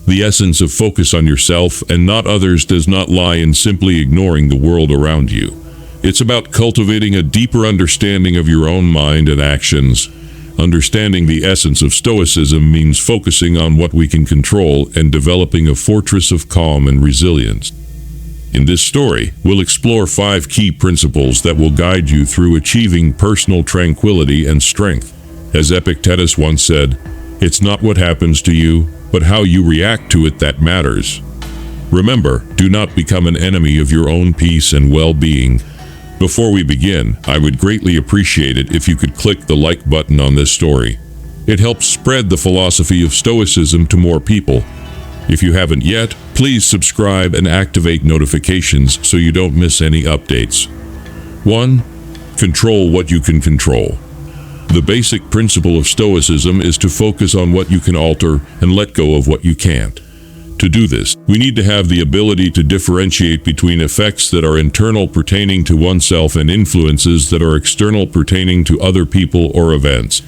The essence of focus on yourself and not others does not lie in simply ignoring the world around you. It's about cultivating a deeper understanding of your own mind and actions. Understanding the essence of Stoicism means focusing on what we can control and developing a fortress of calm and resilience. In this story, we'll explore 5 key principles that will guide you through achieving personal tranquility and strength. As Epictetus once said, "It's not what happens to you, but how you react to it that matters." Remember, do not become an enemy of your own peace and well-being. Before we begin, I would greatly appreciate it if you could click the like button on this story. It helps spread the philosophy of Stoicism to more people. If you haven't yet, please subscribe and activate notifications so you don't miss any updates. 1. Control what you can control. The basic principle of Stoicism is to focus on what you can alter and let go of what you can't. To do this, we need to have the ability to differentiate between effects that are internal pertaining to oneself and influences that are external pertaining to other people or events.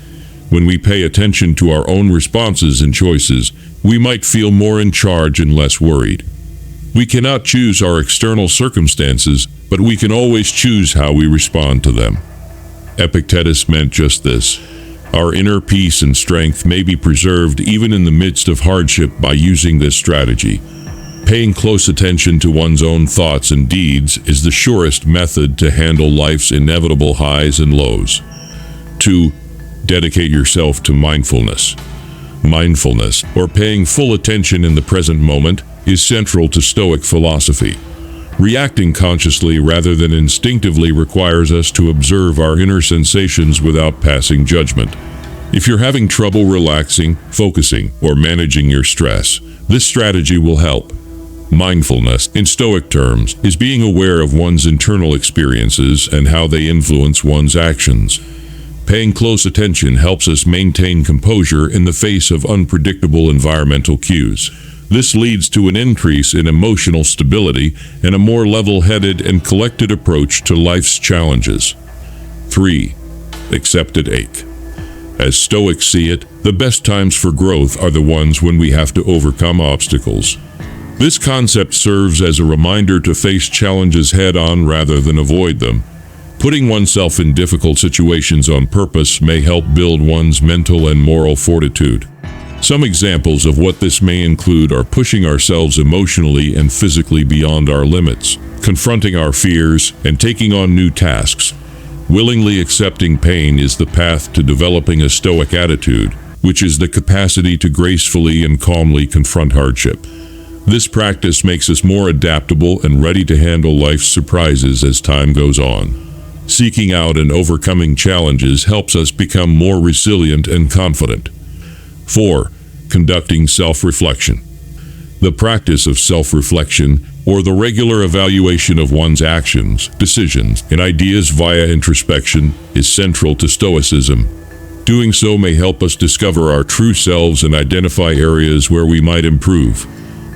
When we pay attention to our own responses and choices, we might feel more in charge and less worried. We cannot choose our external circumstances, but we can always choose how we respond to them. Epictetus meant just this. Our inner peace and strength may be preserved even in the midst of hardship by using this strategy. Paying close attention to one's own thoughts and deeds is the surest method to handle life's inevitable highs and lows. 2. Dedicate yourself to mindfulness. Mindfulness, or paying full attention in the present moment, is central to Stoic philosophy. Reacting consciously rather than instinctively requires us to observe our inner sensations without passing judgment. If you're having trouble relaxing, focusing, or managing your stress, this strategy will help. Mindfulness, in Stoic terms, is being aware of one's internal experiences and how they influence one's actions. Paying close attention helps us maintain composure in the face of unpredictable environmental cues. This leads to an increase in emotional stability and a more level-headed and collected approach to life's challenges. 3. Accepted ache. As Stoics see it, the best times for growth are the ones when we have to overcome obstacles. This concept serves as a reminder to face challenges head-on rather than avoid them. Putting oneself in difficult situations on purpose may help build one's mental and moral fortitude. Some examples of what this may include are pushing ourselves emotionally and physically beyond our limits, confronting our fears, and taking on new tasks. Willingly accepting pain is the path to developing a Stoic attitude, which is the capacity to gracefully and calmly confront hardship. This practice makes us more adaptable and ready to handle life's surprises as time goes on. Seeking out and overcoming challenges helps us become more resilient and confident. 4. Conducting self-reflection. The practice of self-reflection, or the regular evaluation of one's actions, decisions, and ideas via introspection, is central to Stoicism. Doing so may help us discover our true selves and identify areas where we might improve.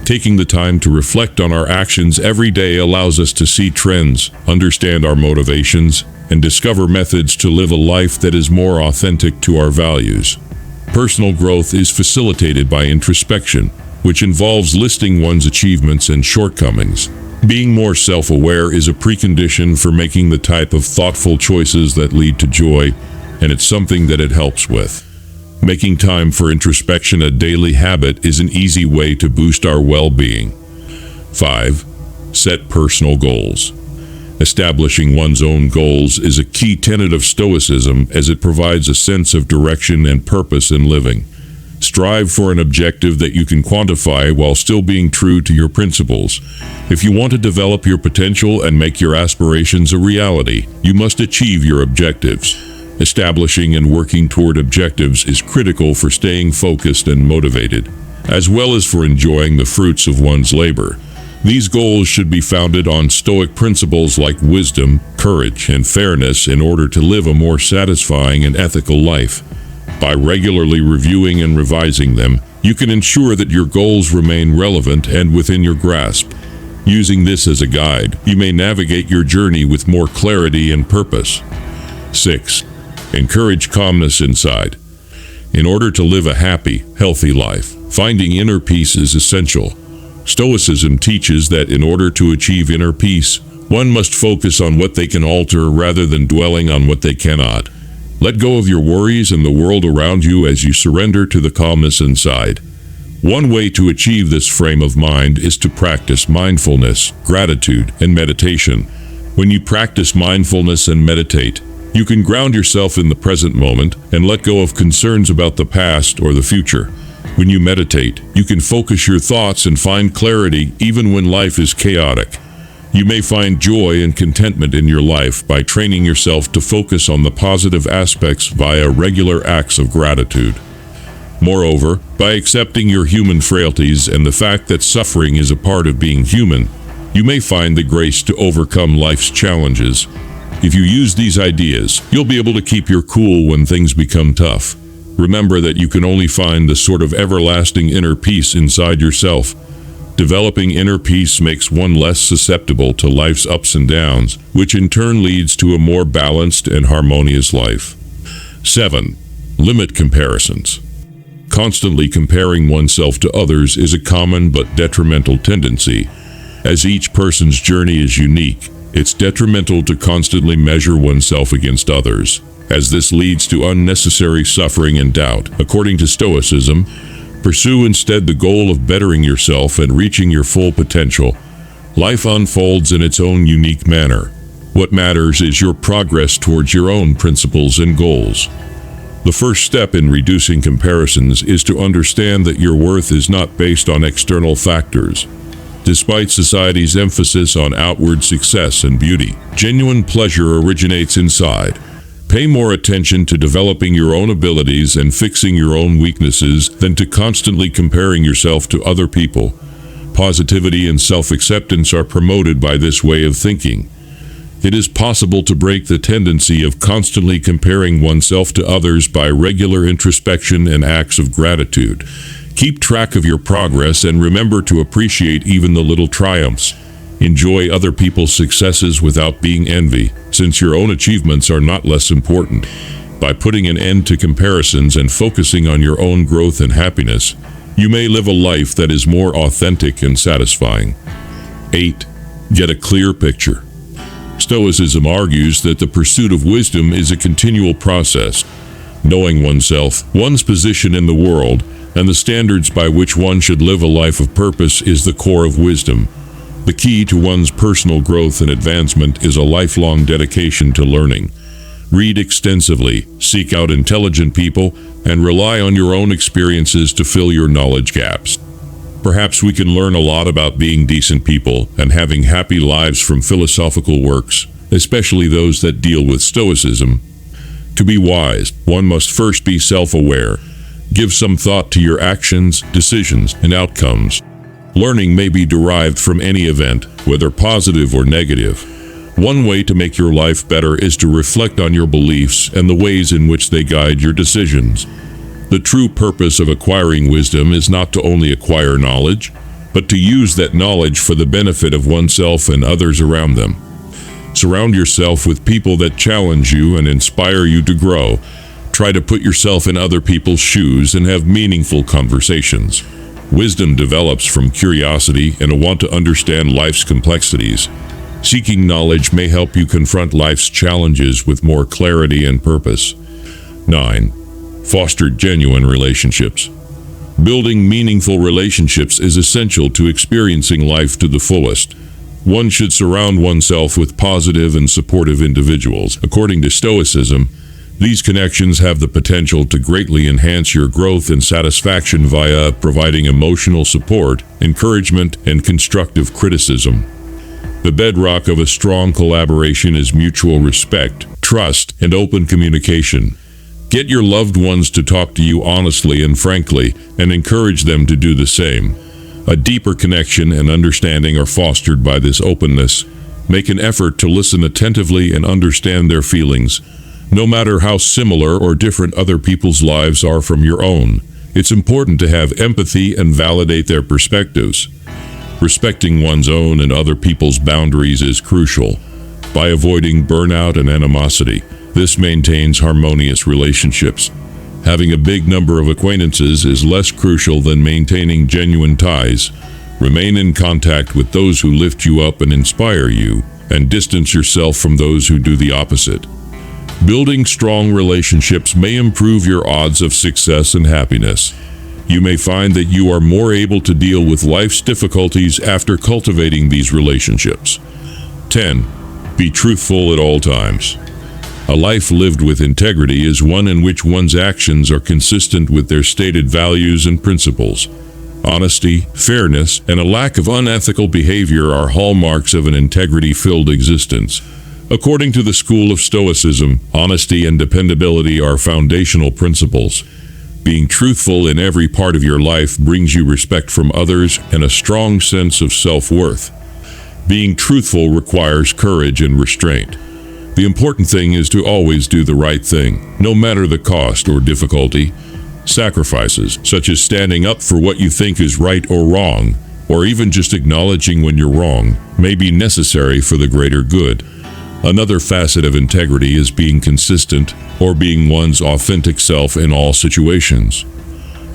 Taking the time to reflect on our actions every day allows us to see trends, understand our motivations, and discover methods to live a life that is more authentic to our values. Personal growth is facilitated by introspection, which involves listing one's achievements and shortcomings. Being more self-aware is a precondition for making the type of thoughtful choices that lead to joy, and it's something that it helps with. Making time for introspection a daily habit is an easy way to boost our well-being. 5. Set personal goals. Establishing one's own goals is a key tenet of Stoicism as it provides a sense of direction and purpose in living. Strive for an objective that you can quantify while still being true to your principles. If you want to develop your potential and make your aspirations a reality, you must achieve your objectives. Establishing and working toward objectives is critical for staying focused and motivated, as well as for enjoying the fruits of one's labor. These goals should be founded on Stoic principles like wisdom, courage, and fairness in order to live a more satisfying and ethical life. By regularly reviewing and revising them, you can ensure that your goals remain relevant and within your grasp. Using this as a guide, you may navigate your journey with more clarity and purpose. 6. Encourage calmness inside. In order to live a happy, healthy life, Finding inner peace is essential. Stoicism teaches that in order to achieve inner peace, one must focus on what they can alter rather than dwelling on what they cannot. Let go of your worries and the world around you as you surrender to the calmness inside. One way to achieve this frame of mind is to practice mindfulness, gratitude, and meditation. When you practice mindfulness and meditate, you can ground yourself in the present moment and let go of concerns about the past or the future. When you meditate, you can focus your thoughts and find clarity even when life is chaotic. You may find joy and contentment in your life by training yourself to focus on the positive aspects via regular acts of gratitude. Moreover, by accepting your human frailties and the fact that suffering is a part of being human, you may find the grace to overcome life's challenges. If you use these ideas, you'll be able to keep your cool when things become tough. Remember that you can only find the sort of everlasting inner peace inside yourself. Developing inner peace makes one less susceptible to life's ups and downs, which in turn leads to a more balanced and harmonious life. 7. Limit comparisons. Constantly comparing oneself to others is a common but detrimental tendency. As each person's journey is unique, it's detrimental to constantly measure oneself against others, as this leads to unnecessary suffering and doubt. According to Stoicism, pursue instead the goal of bettering yourself and reaching your full potential. Life unfolds in its own unique manner. What matters is your progress towards your own principles and goals. The first step in reducing comparisons is to understand that your worth is not based on external factors. Despite society's emphasis on outward success and beauty, genuine pleasure originates inside. Pay more attention to developing your own abilities and fixing your own weaknesses than to constantly comparing yourself to other people. Positivity and self-acceptance are promoted by this way of thinking. It is possible to break the tendency of constantly comparing oneself to others by regular introspection and acts of gratitude. Keep track of your progress and remember to appreciate even the little triumphs. Enjoy other people's successes without being envy, since your own achievements are not less important. By putting an end to comparisons and focusing on your own growth and happiness, you may live a life that is more authentic and satisfying. 8. Get a clear picture. Stoicism argues that the pursuit of wisdom is a continual process. Knowing oneself, one's position in the world, and the standards by which one should live a life of purpose is the core of wisdom. The key to one's personal growth and advancement is a lifelong dedication to learning. Read extensively, seek out intelligent people, and rely on your own experiences to fill your knowledge gaps. Perhaps we can learn a lot about being decent people and having happy lives from philosophical works, especially those that deal with Stoicism. To be wise, one must first be self-aware. Give some thought to your actions, decisions, and outcomes. Learning may be derived from any event, whether positive or negative. One way to make your life better is to reflect on your beliefs and the ways in which they guide your decisions. The true purpose of acquiring wisdom is not to only acquire knowledge, but to use that knowledge for the benefit of oneself and others around them. Surround yourself with people that challenge you and inspire you to grow. Try to put yourself in other people's shoes and have meaningful conversations. Wisdom develops from curiosity and a want to understand life's complexities. Seeking knowledge may help you confront life's challenges with more clarity and purpose. 9. Foster genuine relationships. Building meaningful relationships is essential to experiencing life to the fullest. One should surround oneself with positive and supportive individuals. According to Stoicism, these connections have the potential to greatly enhance your growth and satisfaction via providing emotional support, encouragement, and constructive criticism. The bedrock of a strong collaboration is mutual respect, trust, and open communication. Get your loved ones to talk to you honestly and frankly, and encourage them to do the same. A deeper connection and understanding are fostered by this openness. Make an effort to listen attentively and understand their feelings, no matter how similar or different other people's lives are from your own. It's important to have empathy and validate their perspectives. Respecting one's own and other people's boundaries is crucial. By avoiding burnout and animosity, this maintains harmonious relationships. Having a big number of acquaintances is less crucial than maintaining genuine ties. Remain in contact with those who lift you up and inspire you, and distance yourself from those who do the opposite. Building strong relationships may improve your odds of success and happiness. You may find that you are more able to deal with life's difficulties after cultivating these relationships. 10. Be truthful at all times. A life lived with integrity is one in which one's actions are consistent with their stated values and principles. Honesty, fairness, and a lack of unethical behavior are hallmarks of an integrity-filled existence. According to the school of Stoicism, honesty and dependability are foundational principles. Being truthful in every part of your life brings you respect from others and a strong sense of self-worth. Being truthful requires courage and restraint. The important thing is to always do the right thing, no matter the cost or difficulty. Sacrifices, such as standing up for what you think is right or wrong, or even just acknowledging when you're wrong, may be necessary for the greater good. Another facet of integrity is being consistent, or being one's authentic self in all situations.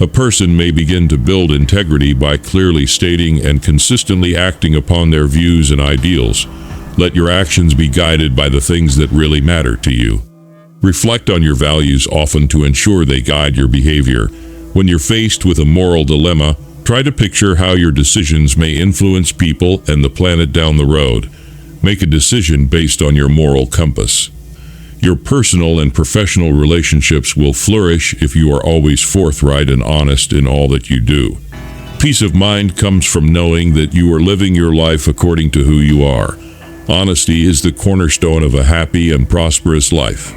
A person may begin to build integrity by clearly stating and consistently acting upon their views and ideals. Let your actions be guided by the things that really matter to you. Reflect on your values often to ensure they guide your behavior. When you're faced with a moral dilemma, try to picture how your decisions may influence people and the planet down the road. Make a decision based on your moral compass. Your personal and professional relationships will flourish if you are always forthright and honest in all that you do. Peace of mind comes from knowing that you are living your life according to who you are. Honesty is the cornerstone of a happy and prosperous life.